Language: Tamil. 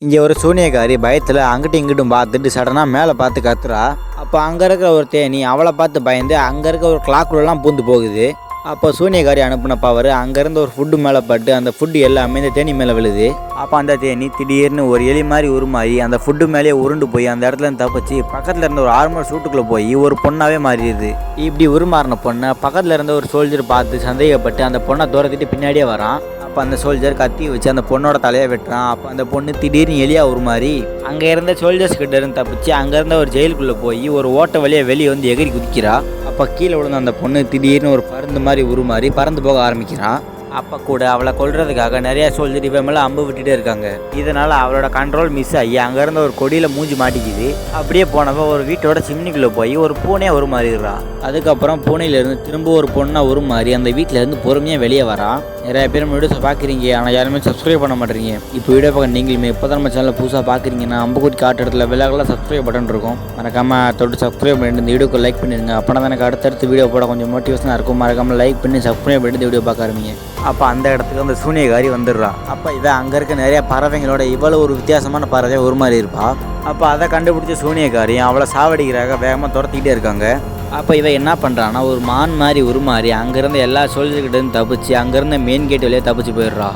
இங்கே ஒரு சூனியக்காரி பயத்தில் அங்கிட்டும் இங்கிட்டும் பார்த்துட்டு சடனாக மேலே பார்த்து கத்துறா. அப்போ அங்கே இருக்கிற ஒரு தேனி அவளை பார்த்து பயந்து அங்கே இருக்க ஒரு கிளாக்குள்ளெல்லாம் பூந்து போகுது. அப்போ சூனியக்காரி அனுப்பின பவர் அங்கேருந்து ஒரு ஃபுட்டு மேலே பட்டு அந்த ஃபுட்டு எல்லாமே இந்த தேனி மேலே விழுது. அப்போ அந்த தேனி திடீர்னு ஒரு எலி மாதிரி உருமாறி அந்த ஃபுட்டு மேலேயே உருண்டு போய் அந்த இடத்துல தப்பிச்சு பக்கத்தில் இருந்த ஒரு ஆர்மர் சூட்டுக்குள்ளே போய் ஒரு பொண்ணாவே மாறிடுது. இப்படி உருமாறின பொண்ணை பக்கத்தில் இருந்த ஒரு சோல்ஜர் பார்த்து சந்தேகப்பட்டு அந்த பொண்ணை துரத்திட்டு பின்னாடியே வரான். அப்போ அந்த சோல்ஜர் கத்தி வச்சு அந்த பொண்ணோட தலையை வெட்டுறான். அப்போ அந்த பொண்ணு திடீர்னு எலியா உருமாறி அங்கே இருந்த சோல்ஜர்ஸ் கிட்ட இருந்து தப்பிச்சு அங்கே இருந்த ஒரு ஜெயிலுக்குள்ளே போய் ஒரு ஓட்ட வழியாக வெளியே வந்து எகிரி குதிக்கிறா. அப்போ கீழே விழுந்த அந்த பொண்ணு திடீர்னு ஒரு பருந்து மாதிரி உருமாறி பறந்து போக ஆரம்பிக்கிறான். அப்போ கூட அவளை கொல்றதுக்காக நிறைய சோல்ஜர் இவன் மேலே அம்பு விட்டுட்டே இருக்காங்க. இதனால அவளோட கண்ட்ரோல் மிஸ் ஆகி அங்கே இருந்த ஒரு கொடியில் மூஞ்சி மாட்டிக்குது. அப்படியே போனவ ஒரு வீட்டோட சிம்னிக்குள்ளே போய் ஒரு பூனையை உருமாறிடுறா. அதுக்கப்புறம் பூனையிலேருந்து திரும்ப ஒரு பொண்ணை உருமாறி அந்த வீட்டிலேருந்து பொறுமையாக வெளியே வரான். நிறைய பேர் வீடியோஸை பார்க்குறீங்க, ஆனால் யாருமே சப்ஸ்கிரைப் பண்ண மாட்டேறீங்க. இப்போ வீடியோ பார்க்க நீங்களுமே இப்போ தான் நம்ம சேனலில் புதுசாக பார்க்குறீங்கன்னா அம்புக்குட்டி காட்டு இடத்துல விளையாடலாம் சப்ஸ்கிரைப் பட்டன் இருக்கும். மறக்காமல் தொட்டு சப்ஸ்கிரைப் பண்ணிட்டு இந்த வீடியோக்கு லைக் பண்ணிடுங்க. அப்போ தான் எனக்கு அடுத்தடுத்து வீடியோ போட கொஞ்சம் மோட்டிவேஷனாக இருக்கும். மறக்காமல் லைக் பண்ணி சப்ஸ்கிரைப் பண்ணிட்டு இந்த வீடியோ பார்க்க ஆரம்பிங்க. அப்போ அந்த இடத்துக்கு அந்த சூனியக்காரி வந்துடுறா. அப்போ இதை அங்கே இருக்க நிறைய பறவைங்களோட இவ்வளோ ஒரு வித்தியாசமான பறவை உருமாறி இருப்பா. அப்போ அதை கண்டுபிடிச்ச சூனியக்காரியும் அவளை சாவடிக்கிறாக வேகமாக துரத்திக்கிட்டே இருக்காங்க. அப்போ இவன் என்ன பண்ணுறான்னா ஒரு மான் மாதிரி உருமாறி அங்கேருந்து எல்லா சோல்ஜர்கிட்ட இருந்து தப்பிச்சு அங்கேருந்து மெயின் கேட் வழியாக தப்பிச்சு போயிடுறா.